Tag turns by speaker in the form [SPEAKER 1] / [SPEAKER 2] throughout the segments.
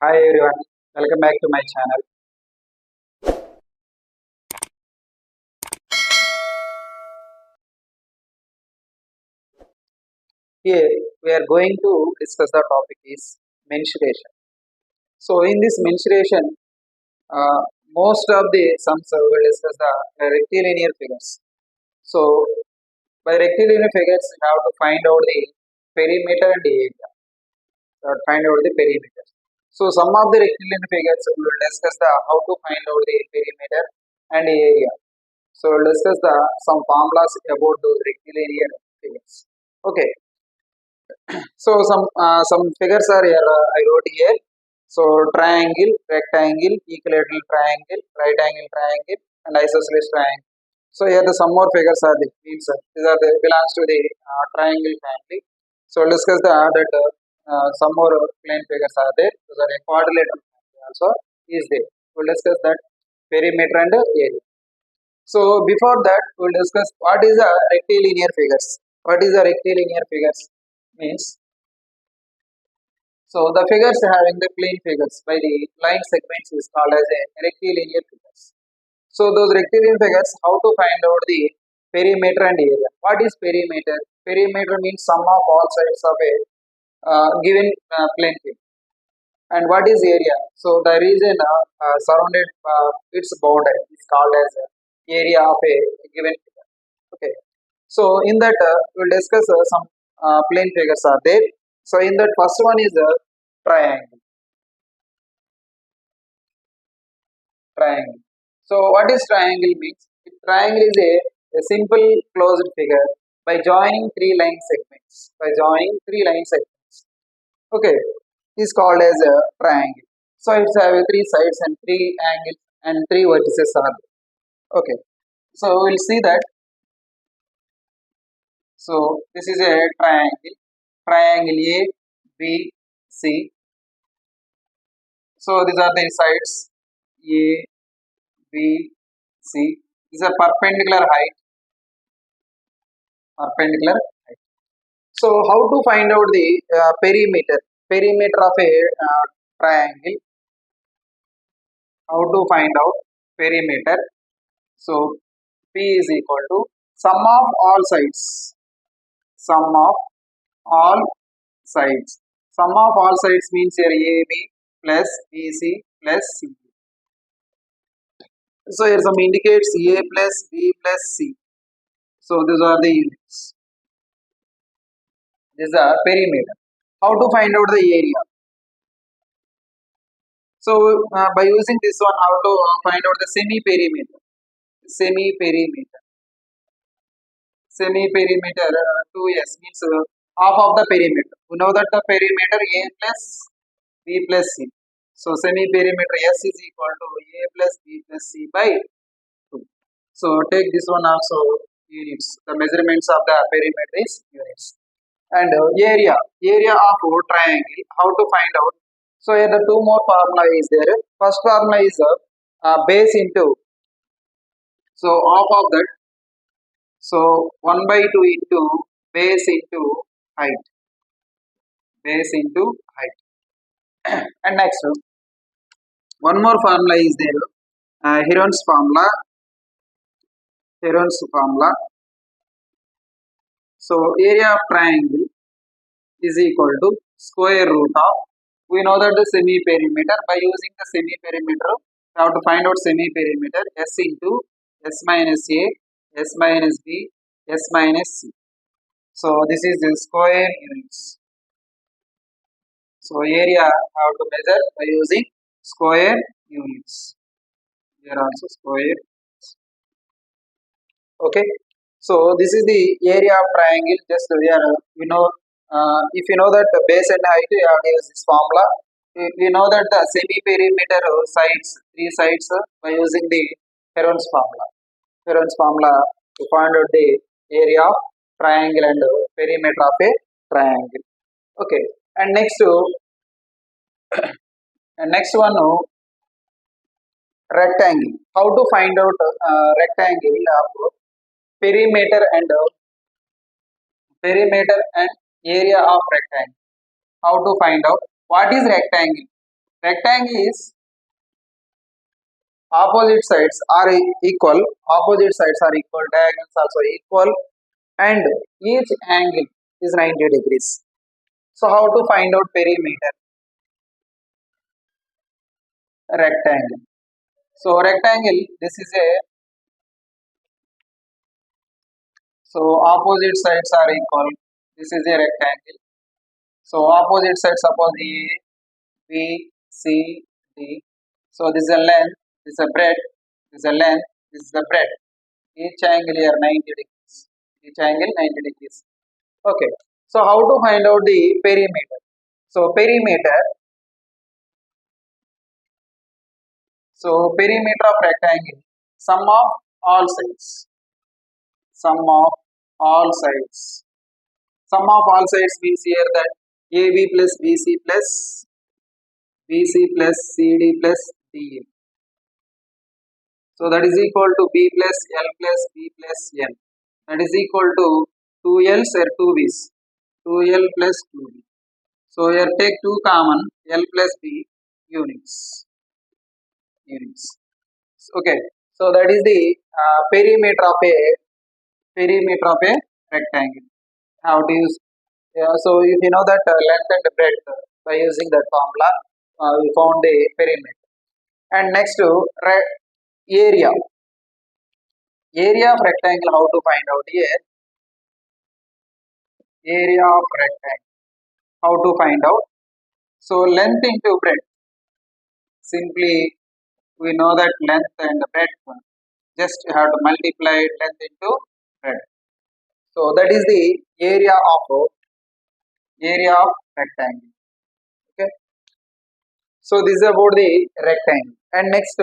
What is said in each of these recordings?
[SPEAKER 1] Hi everyone, welcome back to my channel. Here we are going to discuss the topic is mensuration. So in this mensuration, uh, most of the sums will discuss the rectilinear figures. So by rectilinear figures, you have to find out the perimeter and the area. Find out the perimeter. So some of the rectilinear figures we will discuss the how to find out the perimeter and the area. So we'll discuss the some formulas about those rectilinear figures. Okay. So some figures are here. I wrote here. So triangle, rectangle, equilateral triangle, right angle triangle, and isosceles triangle. So here the some more figures are the means these are the belongs to the triangle family. So we'll discuss the that some more plane figures are there. Those are a quadrilateral family also is there. We'll discuss that perimeter and area. So before that, we'll discuss what is a rectilinear figures. What is a rectilinear figures means. So the figures having the plane figures by the line segments is called as a rectilinear figures. So those rectilinear figures, how to find out the perimeter and area? What is perimeter? Perimeter means sum of all sides of a given plane figure. And what is area? So the region surrounded its boundary is called as area of a given figure. Okay. So in that we'll discuss some plane figures are there. So in that first one is a triangle. Triangle. So what is triangle means? Triangle is a simple closed figure by joining three line segments. By joining three line segments. Okay, is called as a triangle. So it's have three sides and three angles and three vertices are there. Okay. So we'll see that. So this is a triangle. Triangle A, B, C. So these are the sides A, B, C. These are perpendicular height. Perpendicular height. So how to find out the perimeter? Perimeter of a triangle. How to find out perimeter? So P is equal to sum of all sides. Sum of all sides. Sum of all sides means here AB plus BC plus C. So here some indicates A plus B plus C. So these are the units. This is a perimeter. How to find out the area? So by using this one, how to find out the semi-perimeter? Semi-perimeter. Semi-perimeter 2s means half of the perimeter. We know that the perimeter A plus B plus C. So semi-perimeter S is equal to A plus B plus C by 2. So take this one also units. The measurements of the perimeter is units. And area of triangle. How to find out? So here the two more formula is there. First formula is base into. So half of that. So 1 by 2 into base into height. Base into height. And next one more formula is there. Heron's formula. Heron's formula. So area of triangle is equal to square root of. We know that the semi-perimeter. By using the semi-perimeter, we have to find out semi-perimeter. S into S minus A, S minus B, S minus C. So this is the square units. So area have to measure by using square units. Here also square. Okay. So this is the area of triangle. Just we are if you know that the base and height, you have to use this formula. We know that the semi-perimeter sides, three sides by using the Heron's formula. Heron's formula to find out the area of triangle and perimeter of a triangle. Okay. And next one rectangle. How to find out rectangle of perimeter and area of rectangle? How to find out what is rectangle? Rectangle is opposite sides are equal, opposite sides are equal, diagonals also equal, and each angle is 90 degrees. So how to find out perimeter? Rectangle. So rectangle, this is a, so opposite sides are equal. This is a rectangle. So opposite sides, suppose A, B, C, D. So this is a length, this is a breadth, this is a length, this is the breadth. Each angle here 90 degrees. Each angle 90 degrees. Okay. So how to find out the perimeter? So perimeter. So perimeter of rectangle. Sum of all sides. Sum of all sides. Sum of all sides means here that AB plus BC plus BC plus CD plus DE. So that is equal to B plus L plus B plus N. That is equal to 2 L's or 2 B's. 2L plus 2B. So here take 2 common, L plus B units. Okay. So that is the perimeter of a rectangle. How to use? So if you know that length and breadth by using that formula, we found the perimeter. And next to area. Area of rectangle. How to find out here? Area of rectangle. How to find out? So length into breadth. Simply we know that length and breadth. Just you have to multiply length into breadth. So that is the area of rectangle. Okay. So this is about the rectangle. And next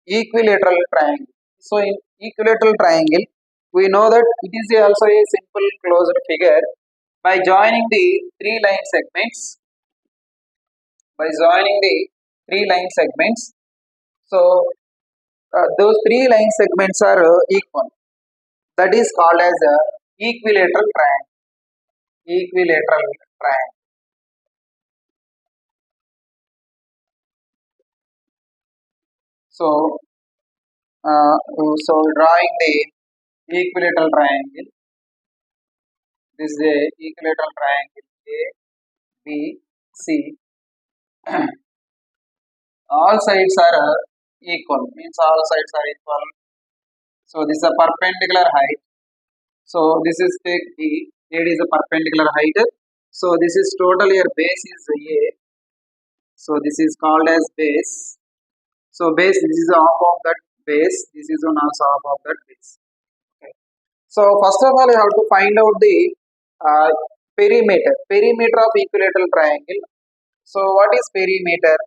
[SPEAKER 1] equilateral triangle. So in equilateral triangle, we know that it is also a simple closed figure by joining the three line segments. By joining the three line segments, so those three line segments are equal. That is called as a equilateral triangle. Equilateral triangle. So, so drawing the equilateral triangle. This is a equilateral triangle A, B, C. All sides are equal. Means all sides are equal. So this is a perpendicular height. So this is take D. AD is a perpendicular height. So this is total your base is A. So this is called as base. So base, this is half of that base. This is one also half of that base. Okay. So first of all, you have to find out the perimeter. Perimeter of equilateral triangle. So what is perimeter?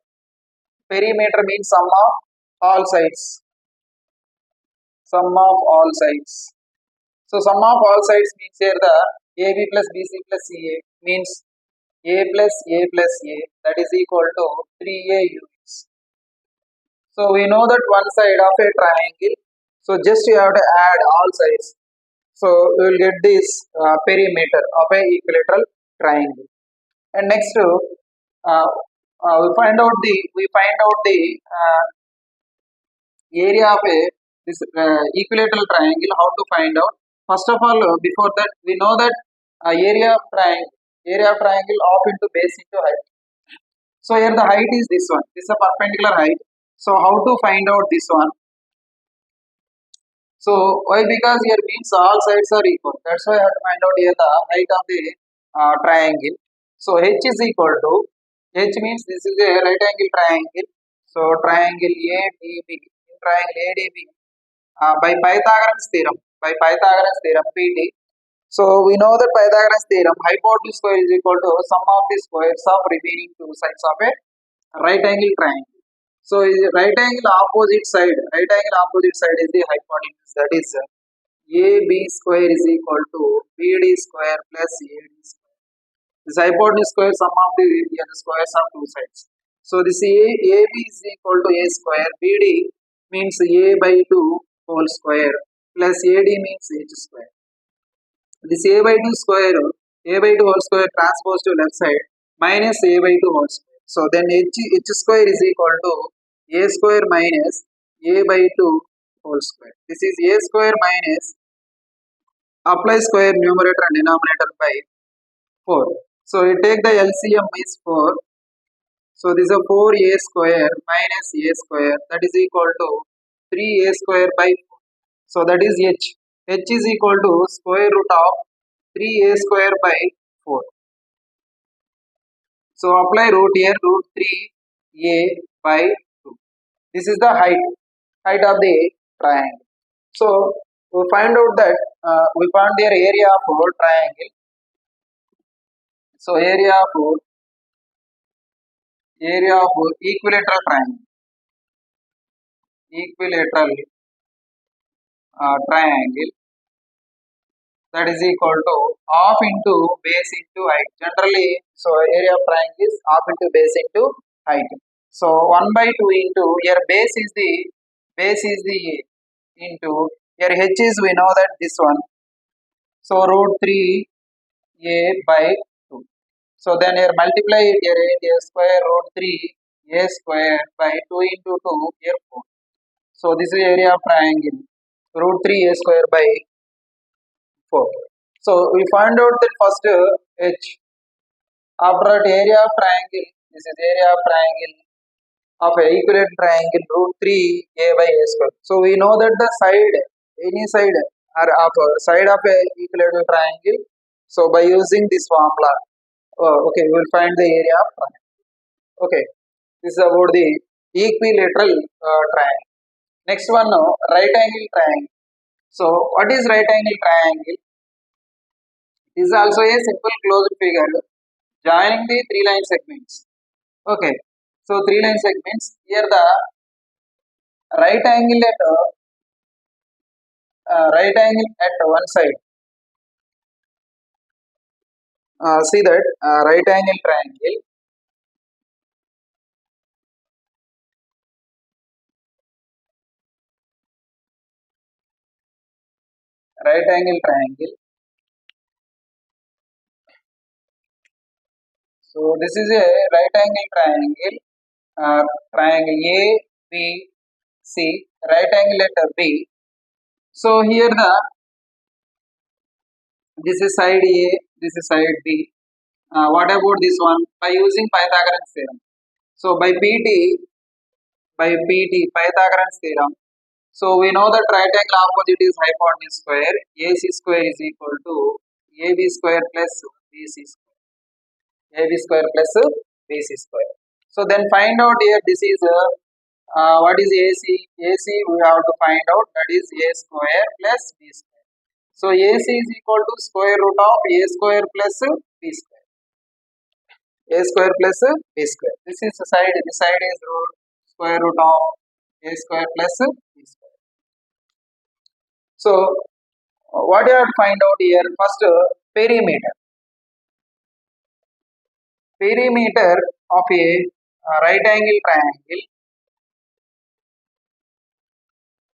[SPEAKER 1] Perimeter means sum of all sides. Sum of all sides. So sum of all sides means here the AB plus BC plus CA means A plus A plus A, that is equal to 3A units. So we know that one side of a triangle. So just you have to add all sides. So we will get this perimeter of a equilateral triangle. And next we find out the area of a this equilateral triangle. How to find out? First of all, before that, we know that area of triangle off into base into height. So here the height is this one. This is a perpendicular height. So how to find out this one? So why? Because here means all sides are equal. That's why I have to find out here the height of the triangle. So h is equal to, h means this is a right angle triangle. So triangle ADB, triangle ADB by Pythagoras theorem. By Pythagoras theorem PT. So we know that Pythagoras theorem hypotenuse square is equal to sum of the squares of remaining two sides of a right angle triangle. So right angle opposite side is the hypotenuse, that is AB square is equal to BD square plus AD square. This hypotenuse square sum of the squares of two sides. So this AB is equal to A square, BD means A by 2 whole square plus AD means H square. This A by 2 square, A by 2 whole square transposed to left side minus A by 2 whole square. So then h square is equal to a square minus a by 2 whole square. This is a square minus, apply square numerator and denominator by 4. So you take the LCM is 4. So this is a 4a square minus a square, that is equal to 3a square by 4. So that is h. H is equal to square root of 3a square by 4. So apply root here, root 3a by 2. This is the height of the triangle. So we find out that we found their area of triangle. So area of equilateral triangle. Equilateral triangle, that is equal to half into base into height. Generally, so area of triangle is half into base into height. So 1 by 2 into your base is the into your h is, we know that this one. So root 3a by 2. So then here multiply it here, a square root 3 a square by 2 into 2 here 4. So this is area of triangle, root 3 a square by 4. So we find out that first h. After that, area of triangle, this is area of triangle of a equilateral triangle, root 3 a by a square. So we know that the side, any side or of side of a equilateral triangle. So by using this formula, okay, we will find the area of triangle. Okay, this is about the equilateral triangle. Next one, right angle triangle. So what is right angle triangle? It is also a simple closed figure joining the three line segments. Okay, so three line segments. Here the right angle at one side. See that right angle triangle. Right angle triangle. So this is a right angle triangle. Triangle A, B, C. Right angle at B. So here this is side A, this is side B. What about this one? By using Pythagoras theorem. So by PT Pythagoras theorem. So we know that right angle opposite is hypotenuse square. AC square is equal to AB square plus BC square. AB square plus BC square. So then find out here, this is what is AC? AC we have to find out, that is A square plus B square. So AC is equal to square root of A square plus B square. A square plus B square. This is the side. This side is square root of A square plus B square. So what you have to find out here, first perimeter. Perimeter of a right angle triangle.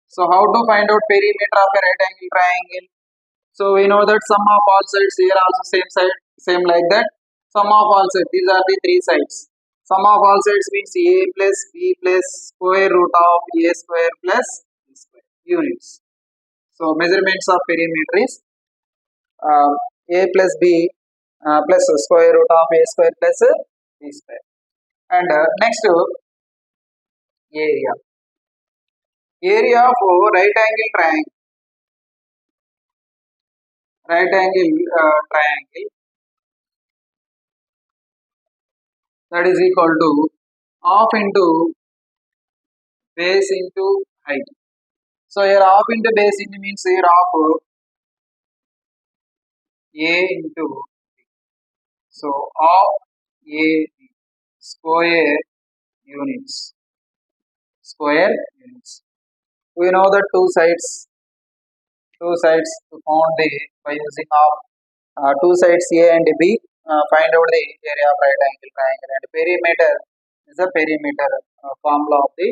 [SPEAKER 1] So how to find out perimeter of a right angle triangle? So we know that sum of all sides, here also same like that. Sum of all sides, these are the three sides. Sum of all sides means a plus b plus square root of a square plus b square units. So measurements of perimeter is a plus b plus square root of a square plus b square. And next area. Area of right angle triangle. Right angle triangle, that is equal to half into base into height. So here half into base into means here half a into b. So half a square units. Square units. We know the two sides to found the by using of two sides A and B. Find out the area of right angle triangle, and perimeter is the perimeter formula of the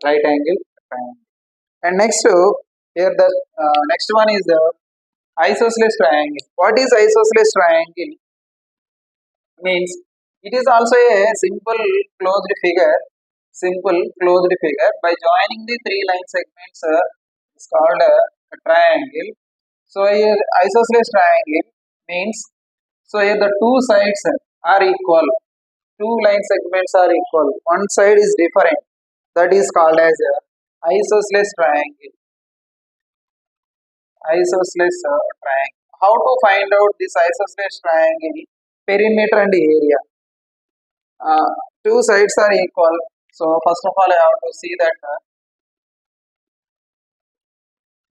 [SPEAKER 1] right angle triangle. And next here the next one is the isosceles triangle. What is isosceles triangle? Means It is also a simple closed figure. Simple closed figure. By joining the three line segments, it's called a triangle. So here isosceles triangle means, so here the two sides are equal. Two line segments are equal. One side is different. That is called as a isosceles triangle. Isosceles triangle. How to find out this isosceles triangle? Perimeter and area. Uh, Two sides are equal. So first of all, I have to see that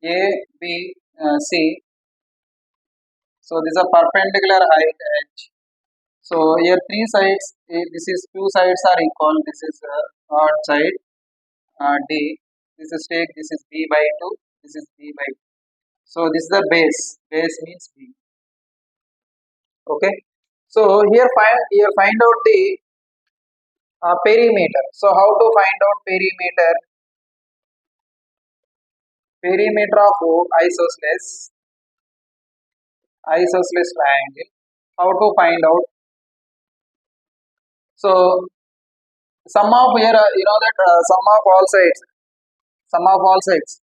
[SPEAKER 1] A, B, C. So this is a perpendicular height H. So here three sides. This is two sides are equal. This is odd side D. This is take. This is B by 2. This is B by 2. So this is the base. Base means B. Okay. So here find out the perimeter. So how to find out perimeter? Perimeter of isosceles triangle. How to find out? So sum of here, you know that sum of all sides, sum of all sides,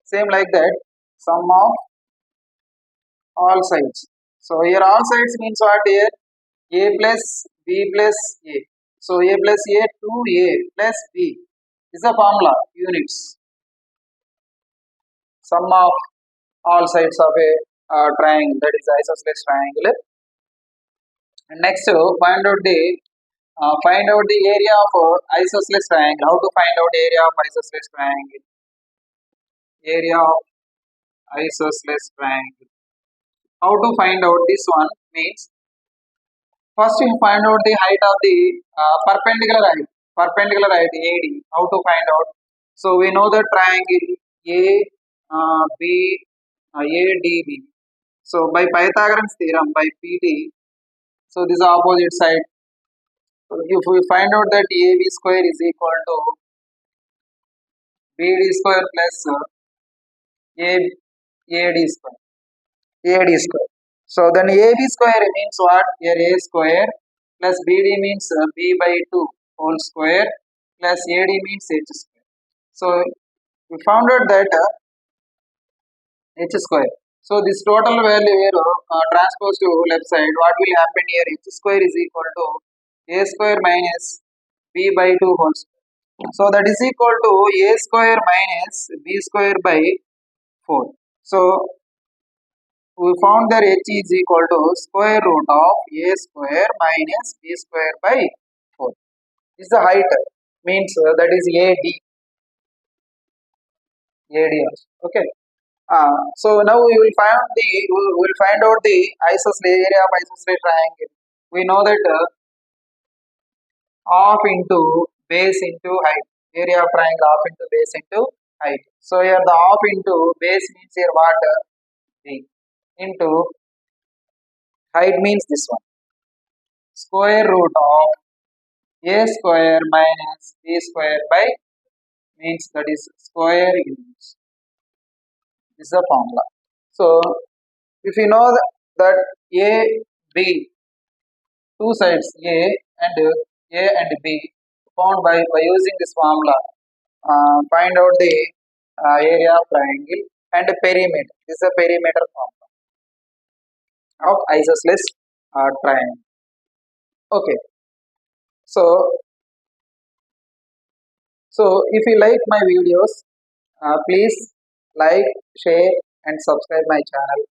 [SPEAKER 1] same like that, sum of all sides. So here all sides means what here? A plus B plus A. So A plus A 2A plus B is the formula units. Sum of all sides of a triangle, that is isosceles triangle. And next, find out the area of isosceles triangle. How to find out area of isosceles triangle? Area of isosceles triangle. How to find out this one means, first you find out the height of the perpendicular height AD. How to find out? So we know the triangle ADB. So by Pythagoras theorem, by PT, so this is opposite side. So if we find out that AB square is equal to BD square plus AD square. AD square. So then AB square means what? Here A square plus BD means B by 2 whole square plus AD means H square. So we found out that H square. So this total value here transpose to left side. What will happen here? H square is equal to A square minus B by 2 whole square. So that is equal to A square minus B square by 4. So we found that H is equal to square root of A square minus B square by 4. This is the height, means that is AD. AD also. Okay. So now we will find out the isosceles area of isosceles triangle. We know that half into base into height. Area of triangle half into base into height. So here the half into base means here what? B into height means this one. Square root of A square minus B square by means that is square units. This is the formula. So if you know that A, B, two sides A and B found by using this formula, find out the area of triangle and perimeter. This is a perimeter formula of isosceles triangle. Okay. So if you like my videos, please like, share and subscribe my channel.